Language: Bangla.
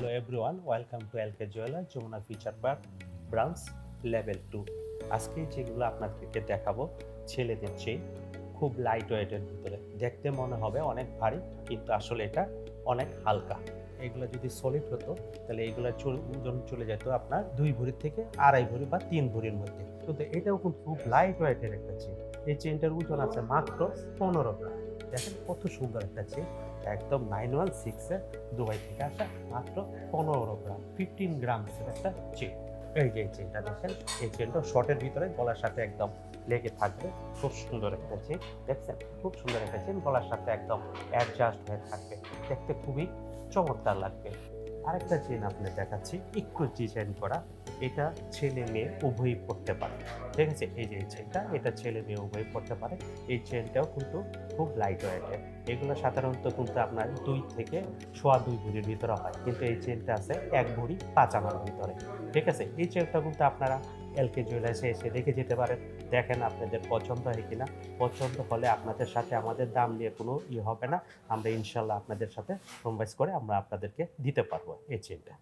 Hello everyone, welcome to LK Jeweler Jamuna Future Park branch level 2। আজকে যেগুলো আপনাদেরকে দেখাবো ছেলেদের চেয়ে খুব লাইট ওয়েটের ভিতরে, দেখতে মনে হবে অনেক ভারী কিন্তু আসলে এটা অনেক হালকা। এগুলো যদি সলিড হতো তাহলে এগুলোর ওজন চলে যেত আপনার 2 ভরি থেকে 2.5 ভরি বা 3 ভরির মধ্যে, কিন্তু এটাও কিন্তু খুব লাইট ওয়েটের একটা চেন। এই চেনটার ওজন আছে মাত্র 15 গ্রাম। দেখেন কত সুন্দর একটা চেন, একদম 916 এর দুবাই থেকে আসা, মাত্র 15 গ্রাম, 15 গ্রামসের একটা চেন। এই যে এই চেনটা দেখেন, এই চেনটা শর্টের ভিতরে গলার সাথে একদম লেগে থাকবে। খুব সুন্দর একটা চেন, দেখছেন খুব সুন্দর একটা চেন, গলার সাথে একদম অ্যাডজাস্ট হয়ে থাকবে, দেখতে খুবই চমৎকার লাগবে। আরেকটা চেন আপনি দেখাচ্ছি, একটু ডিজাইন করা। এটা ছেলে মেয়ে উভয়ই পড়তে পারে। ঠিক আছে, এই যে এই চেনটা, এটা ছেলে মেয়ে উভয়ই পড়তে পারে। এই চেনটাও কিন্তু খুব লাইট ওয়েটের। এগুলো সাধারণত কিন্তু আপনার 2 থেকে 2.25 ভরির ভিতরে হয়, কিন্তু এই চেনটা আছে 1 ভরি 5 আনার ভিতরে। ঠিক আছে, এই চেনটা কিন্তু আপনারা এলকে জুয়েলার্সে এসে দেখে যেতে পারেন, দেখেন আপনাদের পছন্দ হয় কিনা। পছন্দ হলে আপনাদের সাথে আমাদের দাম নিয়ে কোনো হবে না, আমরা ইনশাল্লাহ আপনাদের সাথে কম্বাইজ করে আমরা আপনাদেরকে দিতে পারবো এই চেনটা।